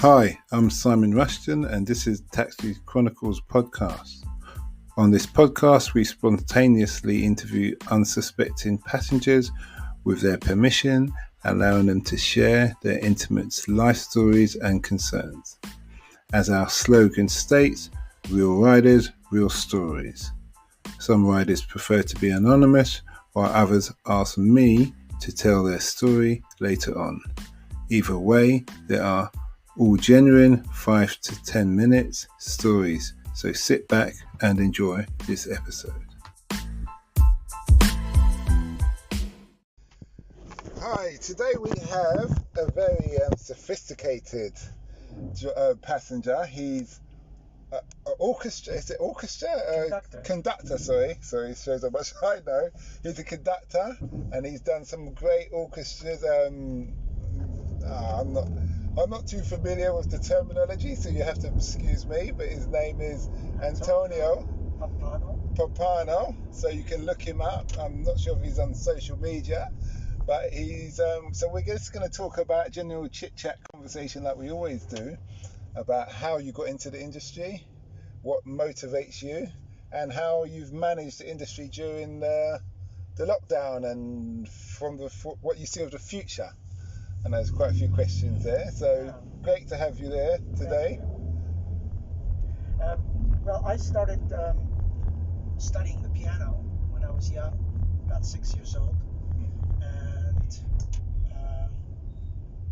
Hi, I'm Simon Rushton, and this is Taxi Chronicles podcast. On this podcast, we spontaneously interview unsuspecting passengers with their permission, allowing them to share their intimate life stories and concerns. As our slogan states, real riders, real stories. Some riders prefer to be anonymous, while others ask me to tell their story later on. Either way, there are all genuine 5 to 10 minutes stories, so sit back and enjoy this episode. Hi, today we have a very sophisticated passenger. He's orchestra, is it orchestra? Conductor, sorry, it shows how much I know. He's a conductor and he's done some great orchestras. I'm not too familiar with the terminology, so you have to excuse me, but his name is Antonio Papano, so you can look him up. I'm not sure if he's on social media, but he's so we're just going to talk about general chit-chat conversation like we always do, about how you got into the industry, what motivates you, and how you've managed the industry during the lockdown and from what you see of the future. And there's quite a few questions there, so great to have you there today. Well, I started studying the piano when I was young, about 6 years old, and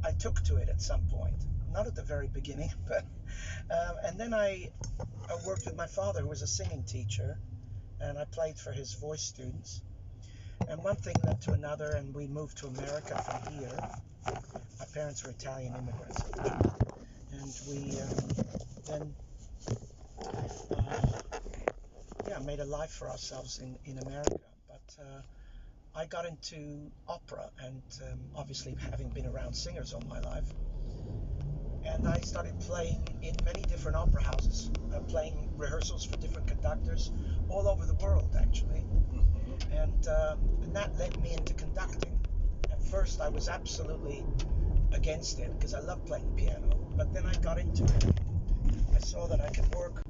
I took to it at some point, not at the very beginning, but and then I worked with my father, who was a singing teacher, and I played for his voice students. And one thing led to another, and we moved to America from here. My parents were Italian immigrants, and we then made a life for ourselves in America. But I got into opera, and obviously having been around singers all my life, and I started playing in many different opera houses, playing rehearsals for different conductors all over the world, actually. And that led me into conducting. At first, I was absolutely against it because I love playing the piano, but then I got into it. I saw that I could work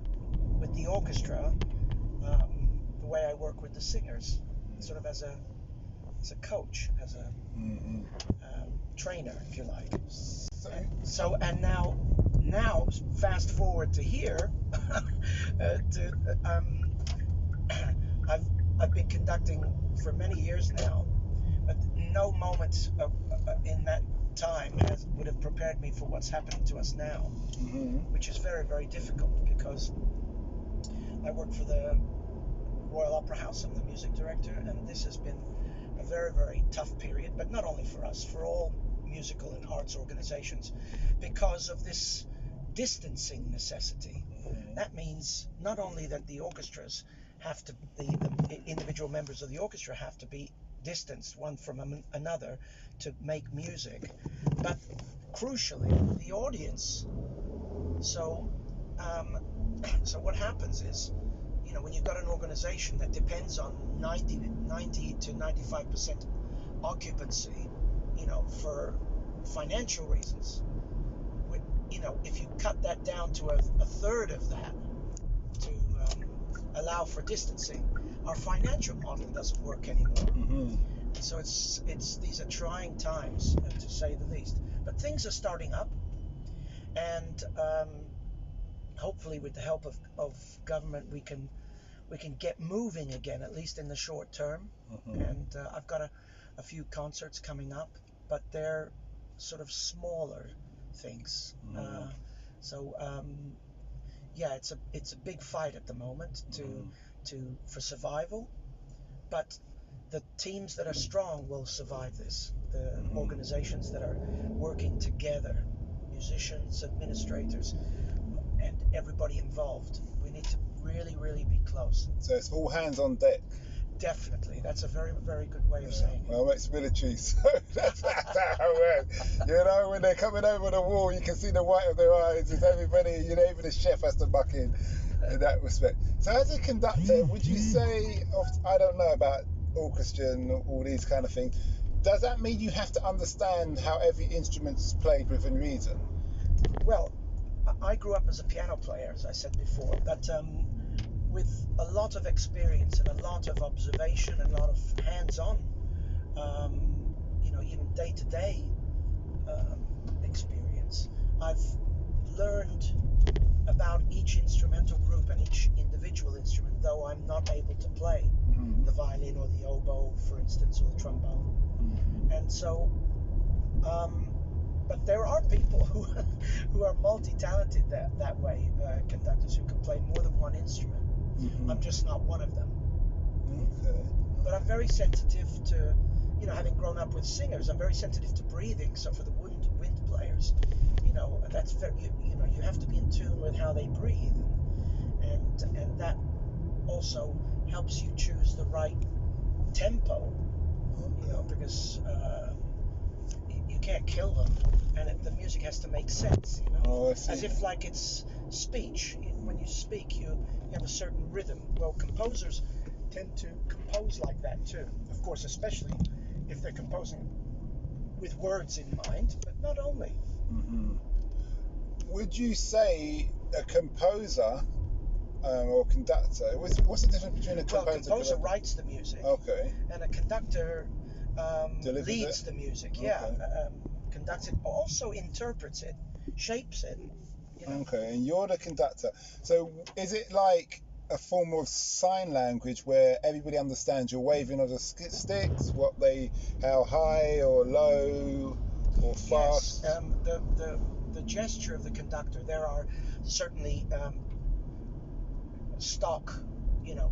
with the orchestra the way I work with the singers, sort of as a coach, as a trainer, if you like. And now fast forward to here. I've been conducting for many years now, but no moment in that time would have prepared me for what's happening to us now, which is very, very difficult because I work for the Royal Opera House. I'm the music director, and this has been a very, very tough period, but not only for us, for all musical and arts organizations, because of this distancing necessity. That means not only that the orchestras have to, the individual members of the orchestra have to be distanced one from another to make music, but crucially the audience. So what happens is, when you've got an organization that depends on 90 to 95% occupancy, for financial reasons, if you cut that down to a third of that to allow for distancing, our financial model doesn't work anymore. So these are trying times, to say the least. But things are starting up, and hopefully with the help of government we can get moving again, at least in the short term. And I've got a few concerts coming up, but they're sort of smaller things. It's a big fight at the moment for survival, but the teams that are strong will survive this. The organizations that are working together, musicians, administrators, and everybody involved. We need to really, really be close. So it's all hands on deck. Definitely. That's a very, very good way of saying it. Well, I'm ex-military, so that's how it works. When they're coming over the wall, you can see the white of their eyes. It's everybody, even the chef has to buck in that respect. So as a conductor, would you say, I don't know about orchestra and all these kind of things, does that mean you have to understand how every instrument's played within reason? Well, I grew up as a piano player, as I said before, but with a lot of experience and a lot of observation and a lot of hands-on, even day-to-day experience, I've learned about each instrumental group and each individual instrument, though I'm not able to play the violin or the oboe, for instance, or the trombone. And so, but there are people who are multi-talented that way, conductors who can play more than one instrument. I'm just not one of them. Okay. But I'm very sensitive to, having grown up with singers, I'm very sensitive to breathing. So for the wind players, that's very, you have to be in tune with how they breathe, and that also helps you choose the right tempo, because you can't kill them, and the music has to make sense, as if like it's speech. When you speak, you have a certain rhythm. Well, composers tend to compose like that too, of course, especially if they're composing with words in mind, but not only. Would you say a composer or conductor, what's the difference between a composer? Well, a composer writes the music, okay, and a conductor leads the music. Okay. Yeah, conducts it, also interprets it, shapes it. Okay, and you're the conductor. So is it like a form of sign language where everybody understands your waving of the sticks, how high or low or fast? Yes, the gesture of the conductor. There are certainly stock,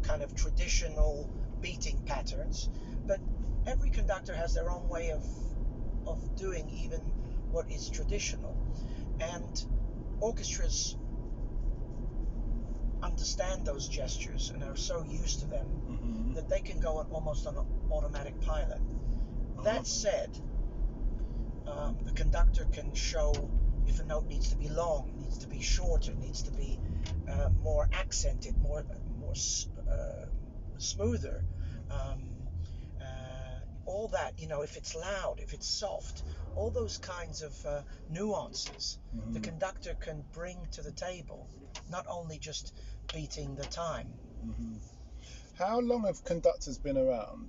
kind of traditional beating patterns, but every conductor has their own way of doing even what is traditional, and orchestras understand those gestures and are so used to them that they can go almost on an automatic pilot. That said, the conductor can show if a note needs to be long, needs to be shorter, needs to be more accented, more smoother. All that, if it's loud, if it's soft, all those kinds of nuances, the conductor can bring to the table, not only just beating the time. How long have conductors been around?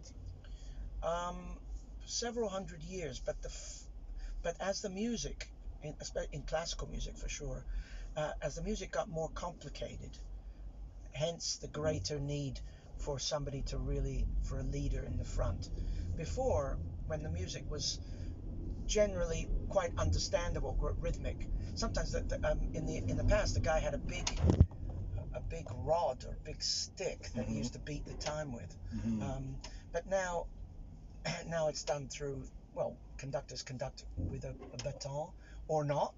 Several hundred years, but as the music, in classical music for sure, as the music got more complicated, hence the greater need for for a leader in the front. Before, when the music was generally quite understandable, rhythmic, sometimes in the past the guy had a big rod or big stick that he used to beat the time with. But now it's done through, conductors conduct with a baton or not.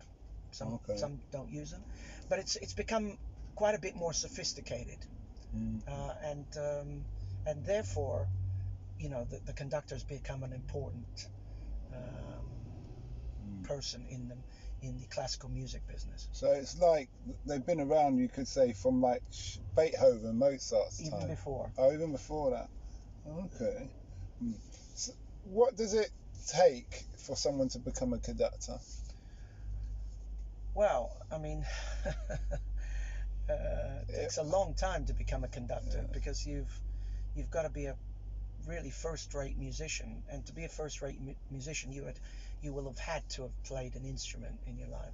Some don't use them, but it's become quite a bit more sophisticated, and therefore, the conductor's become an important person in the classical music business. So it's like they've been around, you could say, from like Beethoven, Mozart's time. Even before. Oh, even before that. Okay. So what does it take for someone to become a conductor? Well, I mean, it takes a long time to become a conductor, because you've got to be a really first-rate musician, and to be a first-rate musician, you will have had to have played an instrument in your life,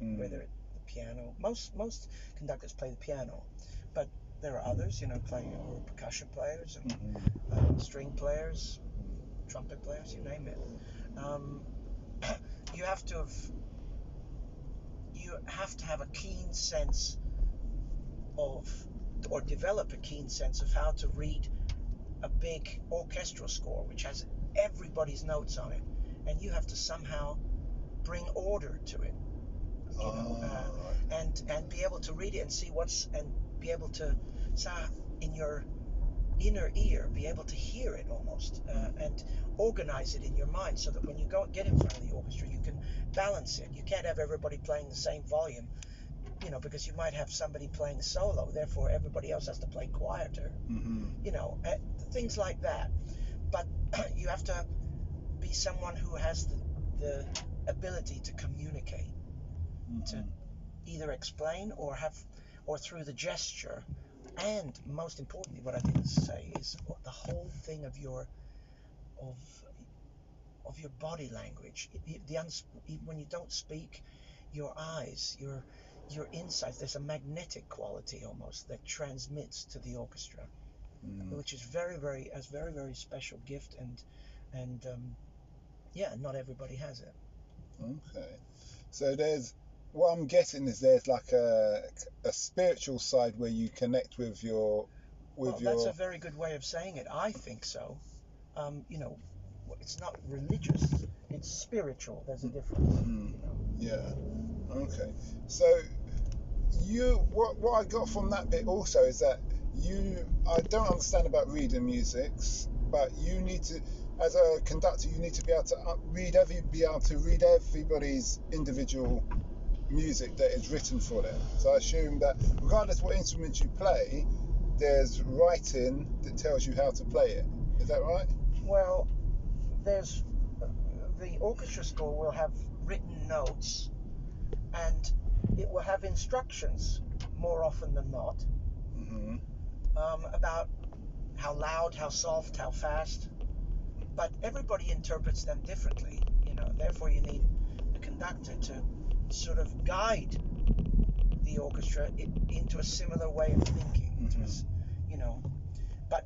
whether it's the piano. Most conductors play the piano, but there are others, who are percussion players and string players, trumpet players, you name it. You have to have a keen sense or develop a keen sense of how to read a big orchestral score, which has everybody's notes on it, and you have to somehow bring order to it, and be able to read it and see and be able to, in your inner ear, be able to hear it almost, and organize it in your mind, so that when you get in front of the orchestra, you can balance it. You can't have everybody playing the same volume, because you might have somebody playing solo, therefore everybody else has to play quieter, things like that. But you have to be someone who has the ability to communicate, to either explain or through the gesture. And most importantly, what I didn't say is the whole thing of your body language. When you don't speak, your eyes, your insights. There's a magnetic quality almost that transmits to the orchestra, which is very, very special gift, and not everybody has it. Okay, so what I'm getting is there's like a spiritual side where you connect with your. That's a very good way of saying it. I think so. It's not religious; it's spiritual. There's a difference. Yeah. Okay. So what I got from that bit also is that I don't understand about reading musics, but you need to, as a conductor, you need to be able to be able to read everybody's individual music that is written for them. So I assume that regardless what instrument you play, there's writing that tells you how to play it. Is that right? Well, there's the orchestra score will have written notes, and it will have instructions more often than not, about how loud, how soft, how fast. But everybody interprets them differently. Therefore you need a conductor to sort of guide the orchestra into a similar way of thinking. But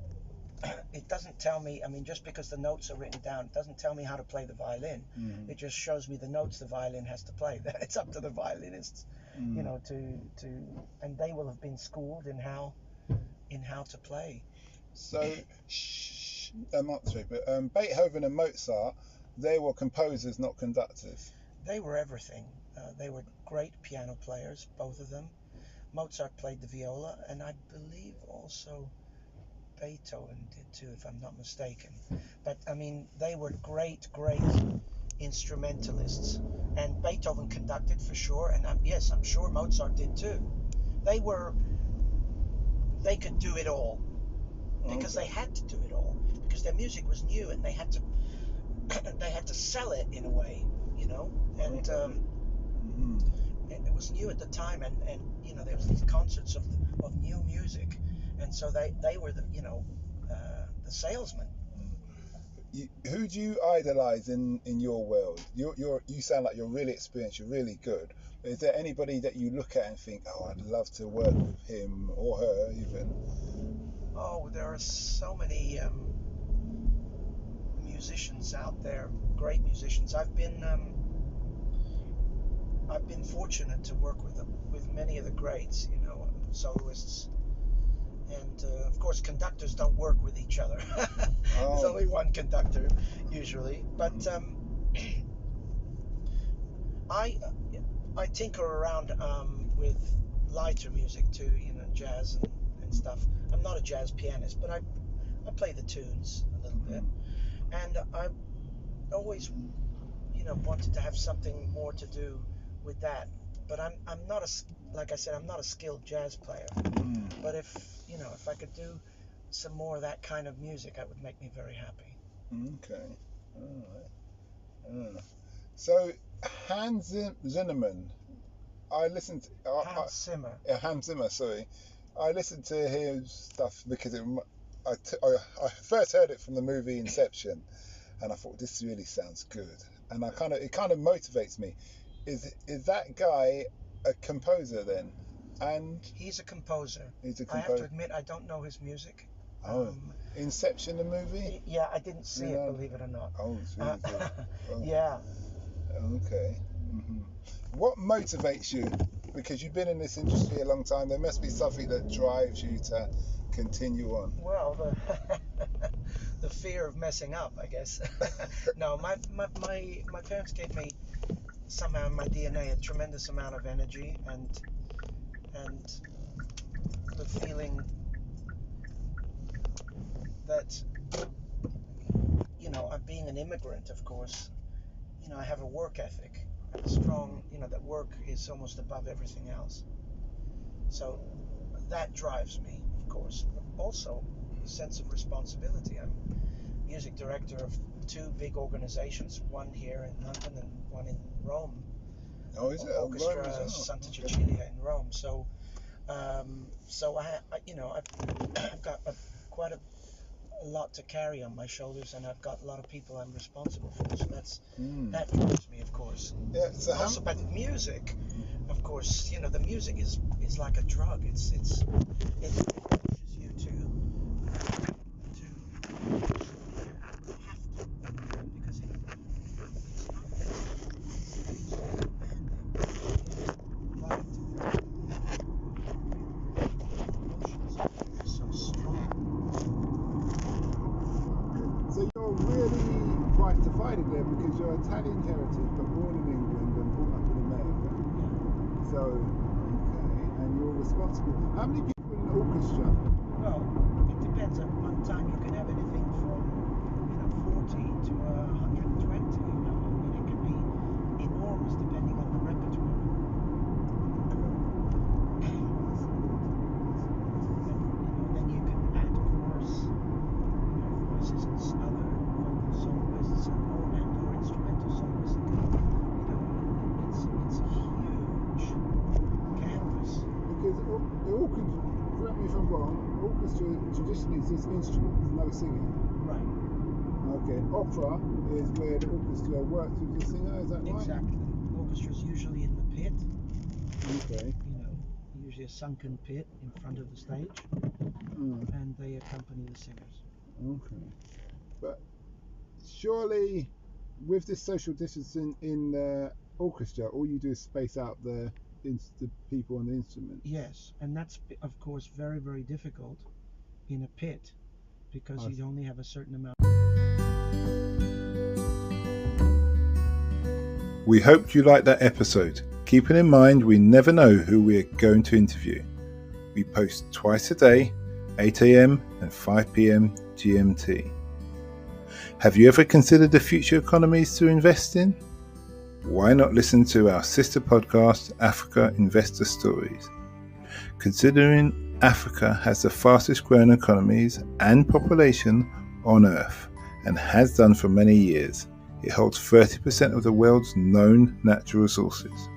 it doesn't tell me, just because the notes are written down, it doesn't tell me how to play the violin. It just shows me the notes the violin has to play. It's up to the violinists, and they will have been schooled in how to play. So, Beethoven and Mozart, they were composers, not conductors. They were everything. They were great piano players, both of them. Mozart played the viola, and I believe also Beethoven did too, if I'm not mistaken. But they were great instrumentalists, and Beethoven conducted for sure, and I'm sure Mozart did too. They could do it all because they had to do it all because their music was new, and they had to sell it in a way, and it was new at the time, and there was these concerts of new music, and so they were the salesman. Who do you idolize in your world? You sound like you're really experienced, you're really good. Is there anybody that you look at and think, oh, I'd love to work with him or her even? Oh, there are so many musicians out there, great musicians. I've been fortunate to work with many of the greats, soloists. And of course, conductors don't work with each other. There's only one conductor usually. But I tinker around with lighter music too, jazz and stuff. I'm not a jazz pianist, but I play the tunes a little bit. And I always, wanted to have something more to do with that. But I'm not like I said, I'm not a skilled jazz player. But if I could do some more of that kind of music, that would make me very happy. Okay, all right. So Hans Zimmerman, I listened to Hans Zimmer. Sorry, I listened to his stuff because I first heard it from the movie Inception, and I thought this really sounds good, and it kind of motivates me. Is that guy a composer then? And he's a composer. I have to admit, I don't know his music. Inception, the movie? Yeah, I didn't see it, believe it or not. Oh, it's really good. Oh. Yeah. Okay. What motivates you? Because you've been in this industry a long time. There must be something that drives you to continue on. Well, the fear of messing up, I guess. No, my parents gave me somehow in my DNA a tremendous amount of energy and the feeling that, being an immigrant, of course, I have a work ethic, a strong, that work is almost above everything else. So that drives me, of course, but also a sense of responsibility. I'm music director of two big organizations, one here in London and one in Rome. Orchestra Santa Cecilia in Rome. So I've got quite a lot to carry on my shoulders, and I've got a lot of people I'm responsible for. So that drives me, of course. Yeah. So also, but music, of course, the music is like a drug. It pushes you to because it's not so strong. So you're really quite divided there because you're Italian heritage but born in England and brought up in America. So, okay, and you're responsible. How many people in an orchestra? Well, it depends. At one time you can have anything from 40 to 120. It can be enormous depending on the repertoire. Then you can add voices and other vocal soloists or instrumental soloists. It's a huge canvas. Because correct me if I'm wrong, orchestra traditionally is just instruments, no singing. Right. Okay, opera is where the orchestra works with the singer, is that right? Exactly. Orchestra's usually in the pit. Okay. Usually a sunken pit in front of the stage, and they accompany the singers. Okay. But surely, with this social distancing in the orchestra, all you do is space out the people on the instrument. Yes, and that's of course very, very difficult in a pit because you only have a certain amount. We hoped you liked that episode. Keeping in mind we never know who we're going to interview. We post twice a day, 8 a.m. and 5 p.m. GMT. Have you ever considered the future economies to invest in? Why not listen to our sister podcast, Africa Investor Stories? Considering Africa has the fastest growing economies and population on Earth and has done for many years, it holds 30% of the world's known natural resources.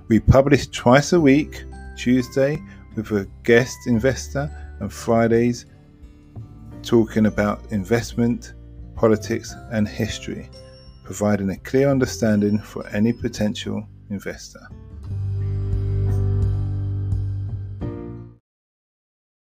We publish twice a week, Tuesday with a guest investor and Fridays talking about investment, politics and history, providing a clear understanding for any potential investor.